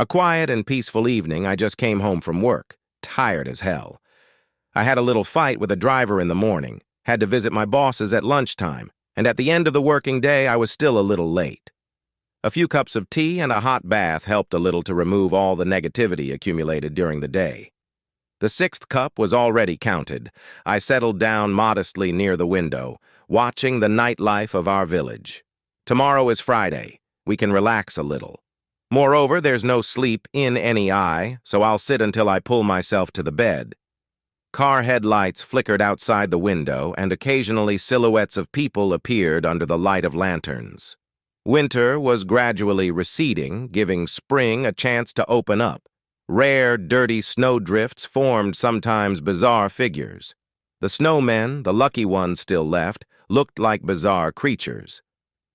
A quiet and peaceful evening. I just came home from work, tired as hell. I had a little fight with a driver in the morning, had to visit my bosses at lunchtime, and at the end of the working day I was still a little late. A few cups of tea and a hot bath helped a little to remove all the negativity accumulated during the day. The sixth cup was already counted. I settled down modestly near the window, watching the nightlife of our village. Tomorrow is Friday. We can relax a little. Moreover, there's no sleep in any eye, so I'll sit until I pull myself to the bed. Car headlights flickered outside the window, and occasionally silhouettes of people appeared under the light of lanterns. Winter was gradually receding, giving spring a chance to open up. Rare, dirty snowdrifts formed sometimes bizarre figures. The snowmen, the lucky ones still left, looked like bizarre creatures.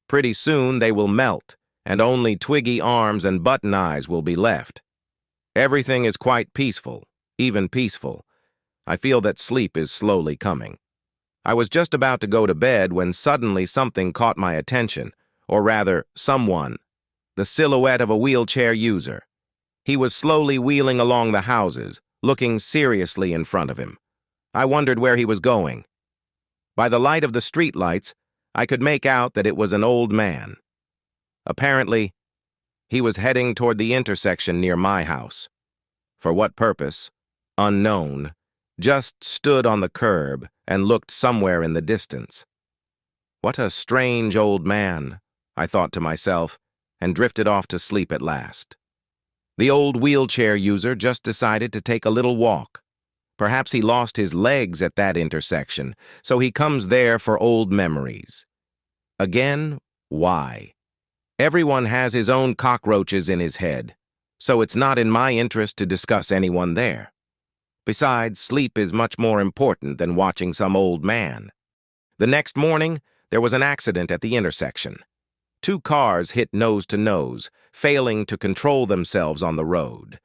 Pretty soon they will melt, and only twiggy arms and button eyes will be left. Everything is quite peaceful, even peaceful. I feel that sleep is slowly coming. I was just about to go to bed when suddenly something caught my attention, or rather, someone. The silhouette of a wheelchair user. He was slowly wheeling along the houses, looking seriously in front of him. I wondered where he was going. By the light of the streetlights, I could make out that it was an old man. Apparently, he was heading toward the intersection near my house. For what purpose? Unknown. Just stood on the curb and looked somewhere in the distance. What a strange old man, I thought to myself, and drifted off to sleep at last. The old wheelchair user just decided to take a little walk. Perhaps he lost his legs at that intersection, so he comes there for old memories. Again, why? Everyone has his own cockroaches in his head, so it's not in my interest to discuss anyone there. Besides, sleep is much more important than watching some old man. The next morning, there was an accident at the intersection. 2 cars hit nose to nose, failing to control themselves on the road.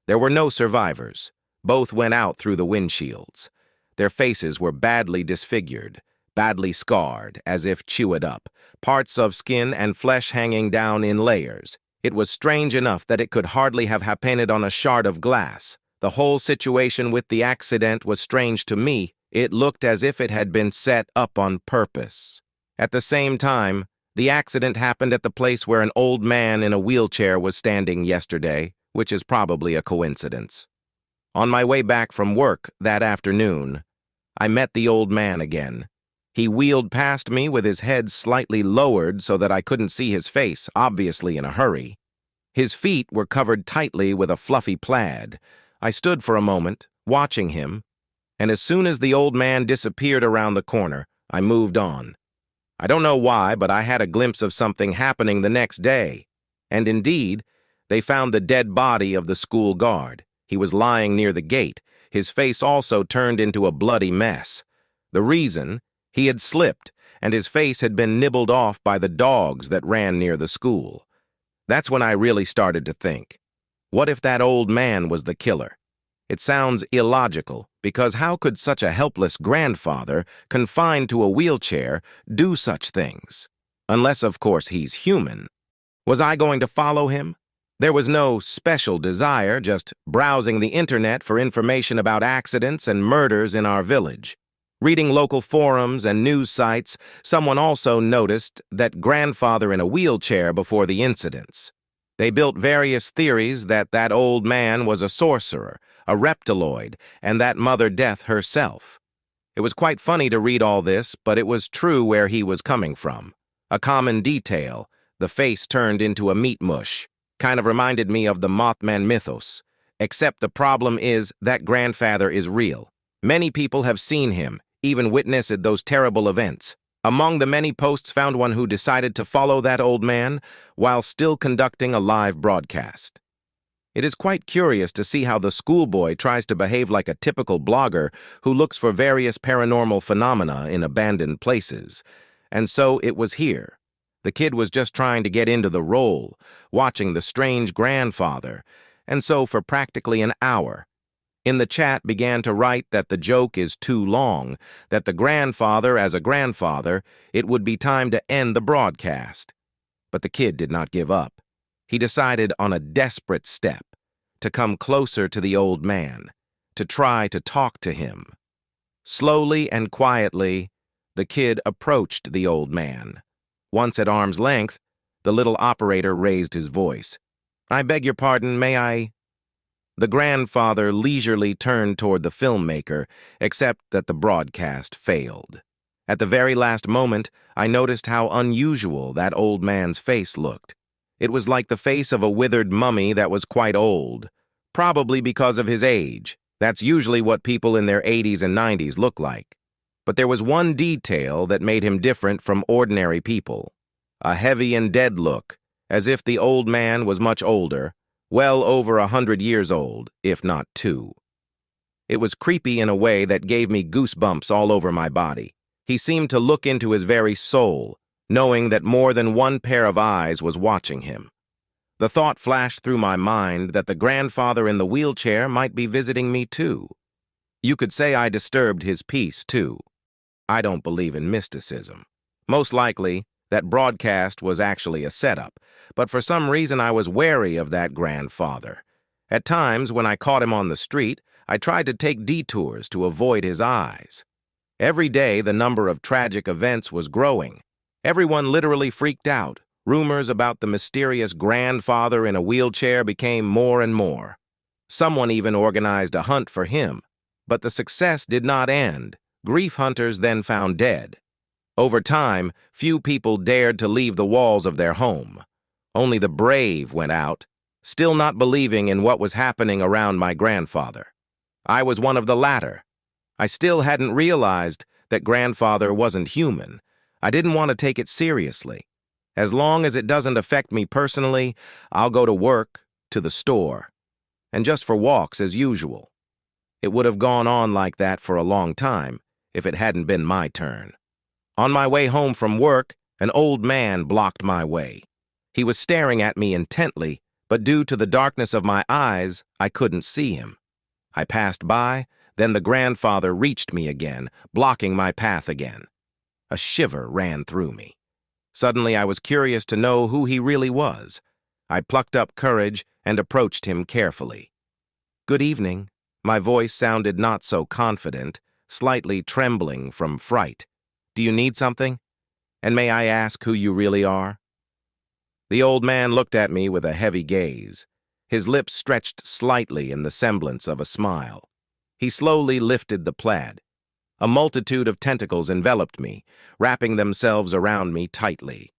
There were no survivors. Both went out through the windshields. Their faces were badly disfigured, badly scarred, as if chewed up, parts of skin and flesh hanging down in layers. It was strange enough that it could hardly have happened on a shard of glass. The whole situation with the accident was strange to me. It looked as if it had been set up on purpose. At the same time, the accident happened at the place where an old man in a wheelchair was standing yesterday, which is probably a coincidence. On my way back from work that afternoon, I met the old man again. He wheeled past me with his head slightly lowered so that I couldn't see his face, obviously in a hurry. His feet were covered tightly with a fluffy plaid. I stood for a moment, watching him, and as soon as the old man disappeared around the corner, I moved on. I don't know why, but I had a glimpse of something happening the next day. And indeed, they found the dead body of the school guard. He was lying near the gate, his face also turned into a bloody mess. The reason? He had slipped, and his face had been nibbled off by the dogs that ran near the school. That's when I really started to think. What if that old man was the killer? It sounds illogical, because how could such a helpless grandfather, confined to a wheelchair, do such things? Unless, of course, he's human. Was I going to follow him? There was no special desire, just browsing the internet for information about accidents and murders in our village. Reading local forums and news sites, someone also noticed that grandfather in a wheelchair before the incidents. They built various theories that that old man was a sorcerer, a reptiloid, and that Mother Death herself. It was quite funny to read all this, but it was true where he was coming from. A common detail, the face turned into a meat mush, kind of reminded me of the Mothman mythos. Except the problem is that grandfather is real. Many people have seen him, even witnessed those terrible events. Among the many posts found one who decided to follow that old man while still conducting a live broadcast. It is quite curious to see how the schoolboy tries to behave like a typical blogger who looks for various paranormal phenomena in abandoned places. And so it was here. The kid was just trying to get into the role, watching the strange grandfather, and so for practically an hour. In the chat began to write that the joke is too long, that the grandfather as a grandfather, it would be time to end the broadcast. But the kid did not give up. He decided on a desperate step, to come closer to the old man, to try to talk to him. Slowly and quietly, the kid approached the old man. Once at arm's length, the little operator raised his voice. "I beg your pardon, may I—" The grandfather leisurely turned toward the filmmaker, except that the broadcast failed. At the very last moment, I noticed how unusual that old man's face looked. It was like the face of a withered mummy that was quite old, probably because of his age. That's usually what people in their 80s and 90s look like. But there was one detail that made him different from ordinary people. A heavy and dead look, as if the old man was much older, well over 100 years old, if not 2. It was creepy in a way that gave me goosebumps all over my body. He seemed to look into his very soul, knowing that more than one pair of eyes was watching him. The thought flashed through my mind that the grandfather in the wheelchair might be visiting me too. You could say I disturbed his peace too. I don't believe in mysticism. Most likely, that broadcast was actually a setup, but for some reason I was wary of that grandfather. At times, when I caught him on the street, I tried to take detours to avoid his eyes. Every day, the number of tragic events was growing. Everyone literally freaked out. Rumors about the mysterious grandfather in a wheelchair became more and more. Someone even organized a hunt for him. But the success did not end. Grief hunters then found dead. Over time, few people dared to leave the walls of their home. Only the brave went out, still not believing in what was happening around my grandfather. I was one of the latter. I still hadn't realized that grandfather wasn't human. I didn't want to take it seriously. As long as it doesn't affect me personally, I'll go to work, to the store, and just for walks as usual. It would have gone on like that for a long time if it hadn't been my turn. On my way home from work, an old man blocked my way. He was staring at me intently, but due to the darkness of my eyes, I couldn't see him. I passed by, then the grandfather reached me again, blocking my path again. A shiver ran through me. Suddenly, I was curious to know who he really was. I plucked up courage and approached him carefully. "Good evening." My voice sounded not so confident, slightly trembling from fright. "Do you need something? And may I ask who you really are?" The old man looked at me with a heavy gaze. His lips stretched slightly in the semblance of a smile. He slowly lifted the plaid. A multitude of tentacles enveloped me, wrapping themselves around me tightly.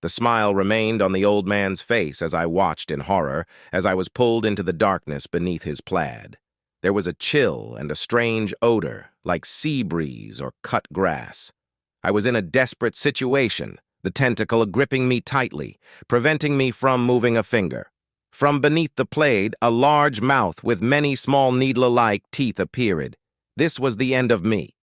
The smile remained on the old man's face as I watched in horror as I was pulled into the darkness beneath his plaid. There was a chill and a strange odor, like sea breeze or cut grass. I was in a desperate situation, the tentacle gripping me tightly, preventing me from moving a finger. From beneath the plaid, a large mouth with many small needle-like teeth appeared. This was the end of me.